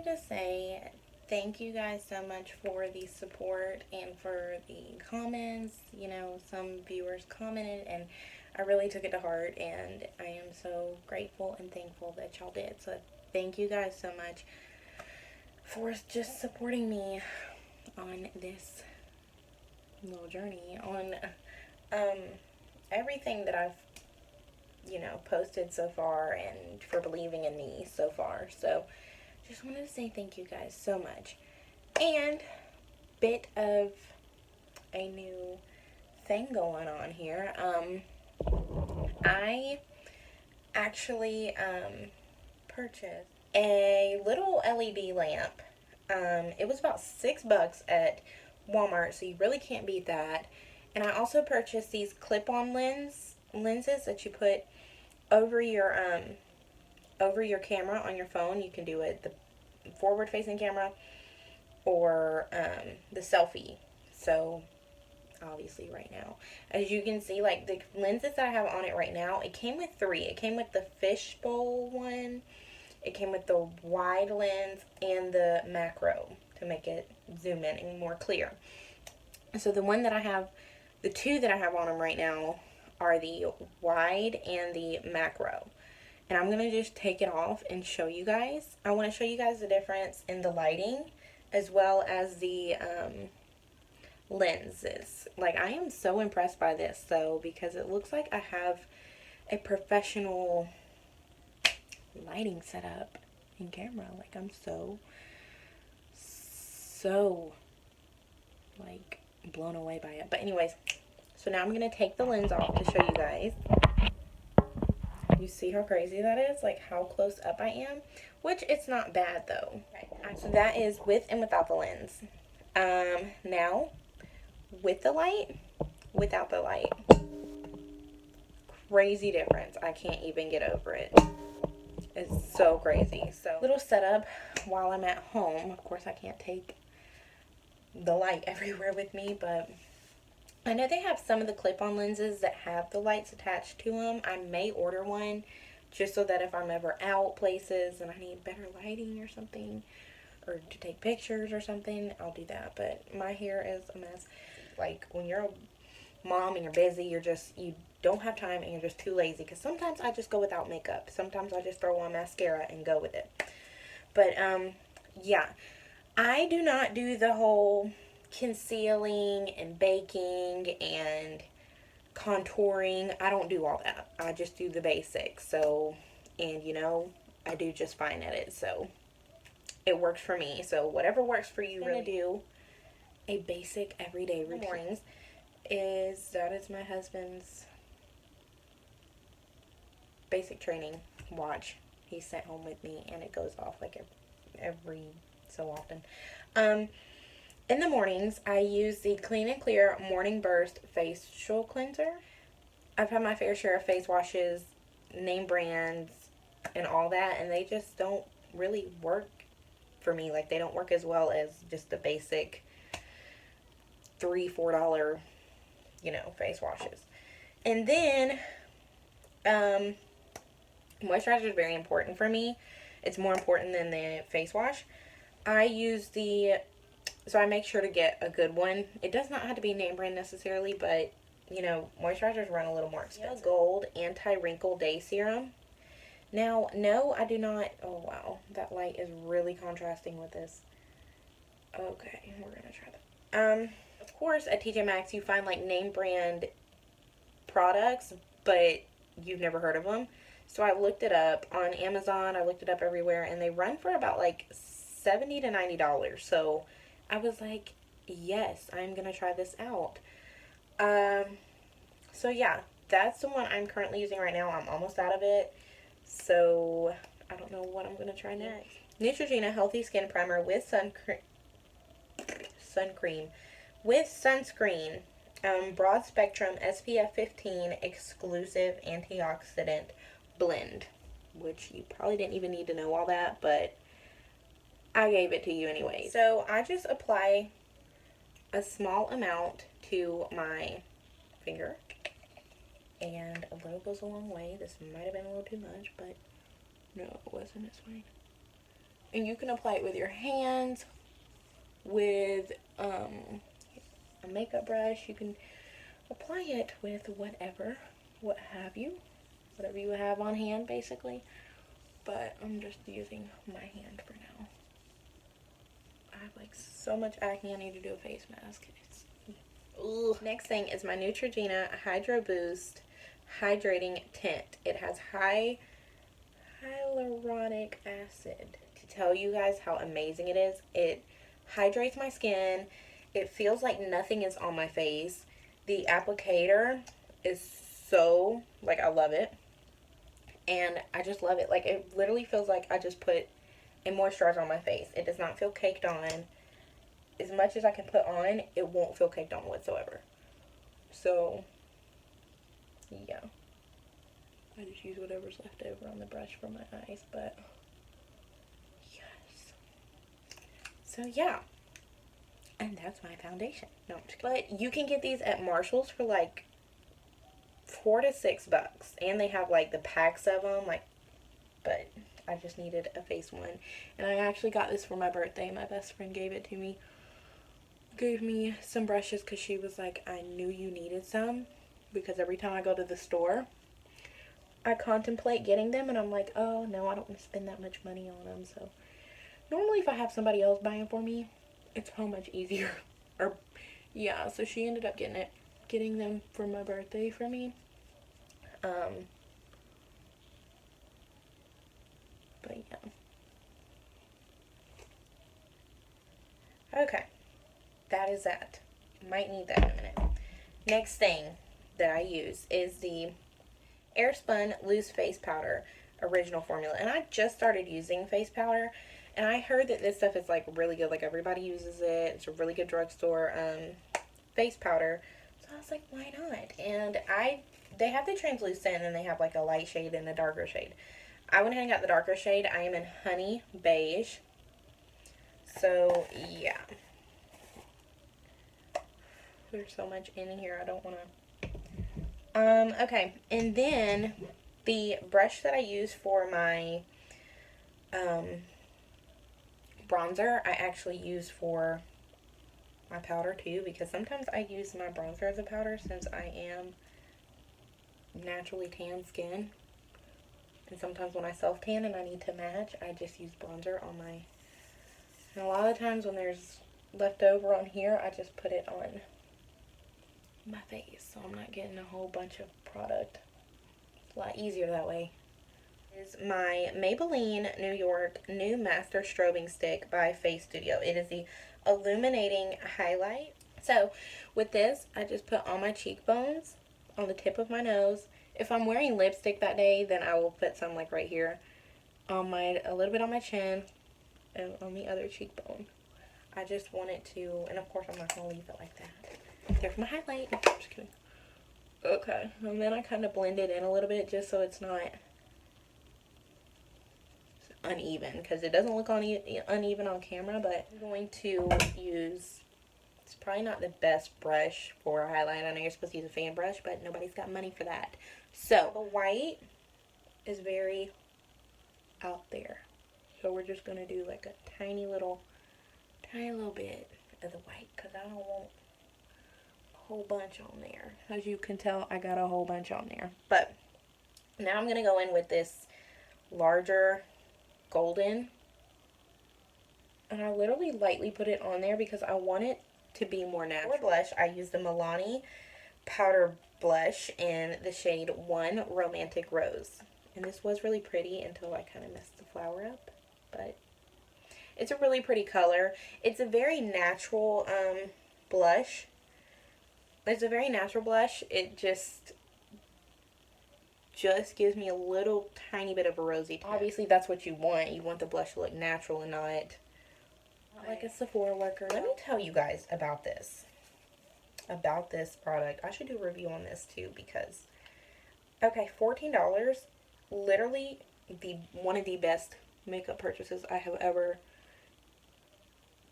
wanted to say thank you guys so much for the support and for the comments. You know, some viewers commented and I really took it to heart, and I am so grateful and thankful that y'all did. So thank you guys so much for just supporting me on this little journey on um, everything that I've posted so far, and for believing in me so far. So just wanted to say thank you guys so much. And bit of a new thing going on here. I actually purchased a little LED lamp. It was about $6 at Walmart, so you really can't beat that. And I also purchased these clip-on lenses that you put over your camera on your phone. You can do it the forward-facing camera or the selfie. So obviously right now, as you can see, like the lenses that I have on it right now, it came with 3. It came with the fishbowl one, it came with the wide lens, and the macro to make it zoom in and more clear. So the 2 that I have on them right now are the wide and the macro. And I'm going to just take it off and show you guys. I want to show you guys the difference in the lighting as well as the lenses. Like, I am so impressed by this though, because it looks like I have a professional lighting setup in camera. Like, I'm so like blown away by it. But anyways, so now I'm going to take the lens off to show you guys. You see how crazy that is? Like how close up I am? Which it's not bad though. Okay. So that is with and without the lens. Now with the light, without the light. Crazy difference. I can't even get over it. It's so crazy. So little setup while I'm at home. Of course I can't take the light everywhere with me, but I know they have some of the clip-on lenses that have the lights attached to them. I may order one just so that if I'm ever out places and I need better lighting or something, or to take pictures or something, I'll do that. But my hair is a mess. Like, when you're a mom and you're busy, you don't have time and you're just too lazy. Because sometimes I just go without makeup. Sometimes I just throw on mascara and go with it. But, yeah. I do not do the whole concealing and baking and contouring. I don't do all that. I just do the basics. So, and I do just fine at it. So, it works for me. So, whatever works for you, really. Do a basic everyday routine. Mornings that is my husband's basic training watch. He sent home with me, and it goes off like every so often. In the mornings, I use the Clean and Clear Morning Burst Facial Cleanser. I've had my fair share of face washes, name brands, and all that, and they just don't really work for me. Like, they don't work as well as just the basic $3-4, face washes. And then, moisturizer is very important for me. It's more important than the face wash. So I make sure to get a good one. It does not have to be name brand necessarily, but, moisturizers run a little more expensive. Gold Anti-Wrinkle Day Serum. Now, no, I do not. Oh, wow. That light is really contrasting with this. Okay, we're going to try that. Of course, at TJ Maxx, you find, like, name brand products, but you've never heard of them. So I looked it up on Amazon. I looked it up everywhere, and they run for about, like, $70 to $90. So I was like, yes, I'm going to try this out. So yeah, that's the one I'm currently using right now. I'm almost out of it. So I don't know what I'm going to try next. Neutrogena Healthy Skin Primer with sunscreen. Broad spectrum SPF 15 exclusive antioxidant blend. Which you probably didn't even need to know all that, but I gave it to you anyway. So I just apply a small amount to my finger, and a little goes a long way. This might have been a little too much, but no, it wasn't. It's fine. And you can apply it with your hands, with a makeup brush. You can apply it with whatever, whatever you have on hand, basically. But I'm just using my hand for now. I have like so much acne. I need to do a face mask. Ugh. Next thing is my Neutrogena Hydro Boost Hydrating Tint. It has high hyaluronic acid. To tell you guys how amazing it is, it hydrates my skin. It feels like nothing is on my face. The applicator is so, like, I love it. And I just love it. Like, it literally feels like I just put a moisturizer on my face. It does not feel caked on. As much as I can put on, it won't feel caked on whatsoever. So, yeah. I just use whatever's left over on the brush for my eyes, but yes. So, yeah. And that's my foundation. No, I'm just kidding. But you can get these at Marshall's for like $4 to $6. And they have like the packs of them, like, but I just needed a face one. And I actually got this for my birthday. My best friend gave it to me. Gave me some brushes because she was like, I knew you needed some, because every time I go to the store I contemplate getting them and I'm like, oh no, I don't want to spend that much money on them. So normally if I have somebody else buy them for me, it's so much easier. Or yeah, so she ended up getting them for my birthday for me. But yeah. Okay. That is that. Might need that in a minute. Next thing that I use is the Airspun Loose Face Powder original formula. And I just started using face powder, and I heard that this stuff is like really good. Like everybody uses it. It's a really good drugstore face powder. So I was like, why not? And they have the translucent and they have like a light shade and a darker shade. I went ahead and got the darker shade. I am in Honey Beige. So yeah. There's so much in here, I don't want to. Okay, and then the brush that I use for my bronzer, I actually use for my powder too, because sometimes I use my bronzer as a powder since I am naturally tan skin. And sometimes when I self-tan and I need to match, I just use bronzer on my... And a lot of times when there's leftover on here, I just put it on my face, so I'm not getting a whole bunch of product. It's a lot easier that way. This is my Maybelline New York New Master Strobing Stick by Face Studio. It is the illuminating highlight. So with this, I just put on my cheekbones, on the tip of my nose. If I'm wearing lipstick that day, then I will put some like right here, on a little bit on my chin, and on the other cheekbone. I just want it to, and of course I'm not going to leave it like that. There's my highlight. Just kidding. Okay, and then I kind of blend it in a little bit just so it's not uneven, because it doesn't look uneven on camera. But I'm going to use, it's probably not the best brush for a highlight. I know you're supposed to use a fan brush, but nobody's got money for that. So the white is very out there, so we're just going to do like a tiny little bit of the white, because I don't want whole bunch on there. As you can tell, I got a whole bunch on there. But now I'm going to go in with this larger golden, and I literally lightly put it on there because I want it to be more natural. For blush, I use the Milani powder blush in the shade 1 Romantic Rose, and this was really pretty until I kind of messed the flower up, but it's a really pretty color. It's a very natural blush. It's a very natural blush. It just gives me a little tiny bit of a rosy tint. Obviously, that's what you want. You want the blush to look natural and not like a Sephora worker. Let me tell you guys about this product. I should do a review on this too, because, okay, $14, literally one of the best makeup purchases I have ever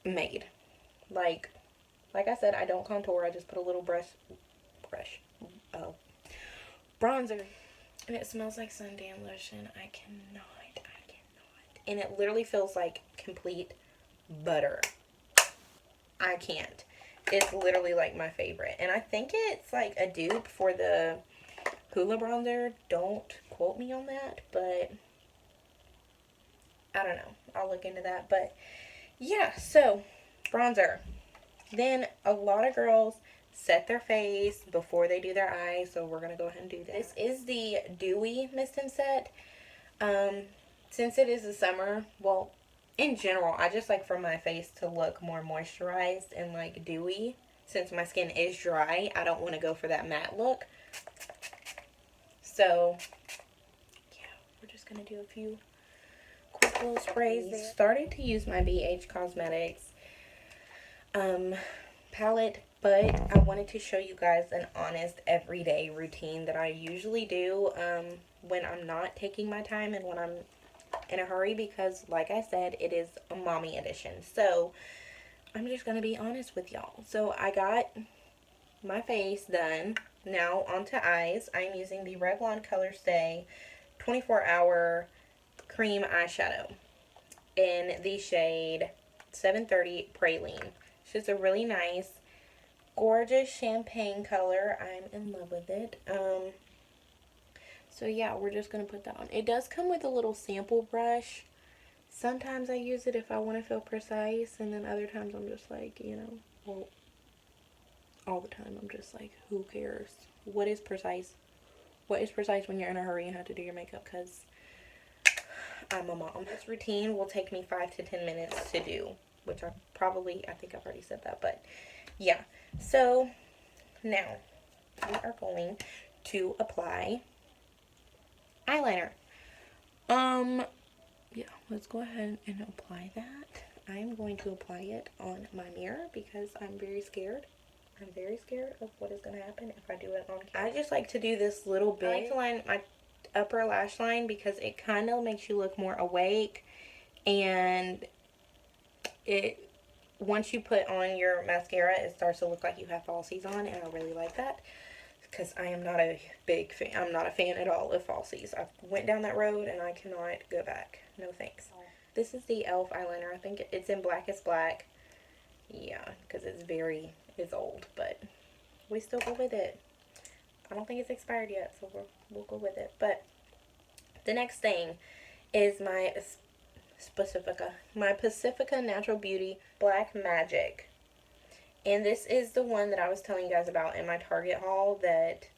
made. Like I said, I don't contour. I just put a little bronzer. And it smells like suntan lotion. I cannot and it literally feels like complete butter. I can't. It's literally like my favorite. And I think it's like a dupe for the Hoola bronzer. Don't quote me on that, but I don't know. I'll look into that. But yeah, so bronzer. Then a lot of girls set their face before they do their eyes, so we're going to go ahead and do that. This is the Dewy Mist and Set. Since it is the summer, well, in general, I just like for my face to look more moisturized and like dewy. Since my skin is dry, I don't want to go for that matte look. So, yeah, we're just going to do a few quick little sprays there. Started to use my BH Cosmetics palette, but I wanted to show you guys an honest everyday routine that I usually do when I'm not taking my time and when I'm in a hurry, because like I said, it is a mommy edition. So I'm just gonna be honest with y'all. So I got my face done. Now onto eyes. I'm using the Revlon Color Stay 24-hour cream eyeshadow in the shade 730 Praline. It's just a really nice, gorgeous champagne color. I'm in love with it. So yeah, we're just going to put that on. It does come with a little sample brush. Sometimes I use it if I want to feel precise, and then other times I'm just like, you know, well, all the time I'm just like, who cares? What is precise? What is precise when you're in a hurry and have to do your makeup? Because I'm a mom. This routine will take me 5 to 10 minutes to do, which I think I've already said that, but yeah. So now we are going to apply eyeliner. Yeah, let's go ahead and apply that. I'm going to apply it on my mirror because I'm very scared. I'm very scared of what is going to happen if I do it on camera. I just like to do this little bit. I like to line my upper lash line because it kind of makes you look more awake, and it, once you put on your mascara, it starts to look like you have falsies on, and I really like that. Because I am not a big fan. I'm not a fan at all of falsies. I went down that road and I cannot go back. No thanks. This is the e.l.f. eyeliner. I think it's in Blackest Black. Yeah, because it's old, but we still go with it. I don't think it's expired yet, so we'll go with it. But the next thing is my Pacifica Natural Beauty Black Magic. And this is the one that I was telling you guys about in my Target haul that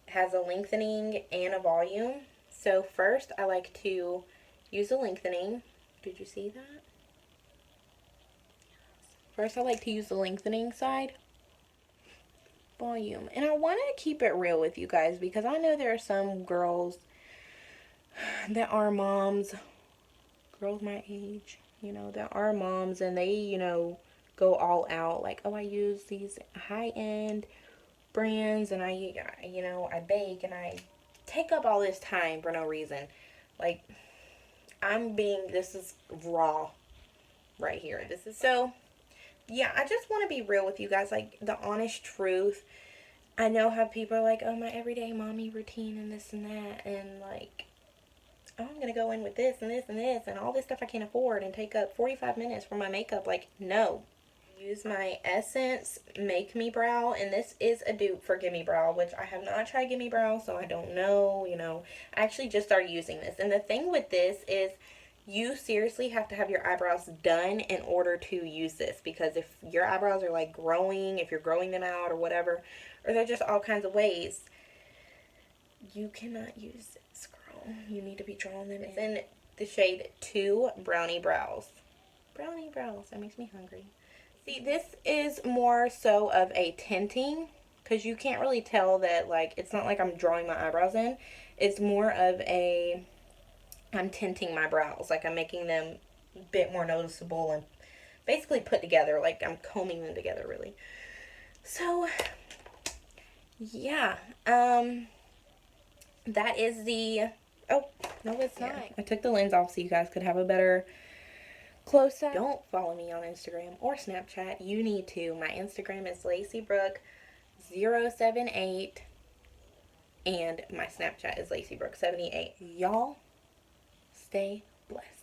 has a lengthening and a volume. So first I like to use a lengthening. Did you see that? First I like to use the lengthening side. Volume. And I want to keep it real with you guys because I know there are some girls that are moms, girls my age, you know, that are moms, and they, you know, go all out, like, oh, I use these high-end brands, and I bake, and I take up all this time for no reason. Like, this is raw right here. So, yeah, I just want to be real with you guys, like, the honest truth. I know how people are like, oh, my everyday mommy routine and this and that, and, like, oh, I'm going to go in with this and this and this, and all this stuff I can't afford, and take up 45 minutes for my makeup. Like, no. Use my Essence Make Me Brow, and this is a dupe for Gimme Brow, which I have not tried Gimme Brow, so I don't know, you know. I actually just started using this, and the thing with this is you seriously have to have your eyebrows done in order to use this, because if your eyebrows are like growing, if you're growing them out or whatever, or they're just all kinds of ways, you cannot use this, girl. You need to be drawing them in. It's in the shade 2 Brownie Brows. Brownie Brows, that makes me hungry. See, this is more so of a tinting, because you can't really tell that, like, it's not like I'm drawing my eyebrows in. It's more of I'm tinting my brows. Like, I'm making them a bit more noticeable and basically put together. Like, I'm combing them together, really. So, yeah. That is the... Oh, no, it's not. I took the lens off so you guys could have a better... close up. Don't follow me on Instagram or Snapchat. You need to. My Instagram is LaceyBrook078 and my Snapchat is LaceyBrook78. Y'all stay blessed.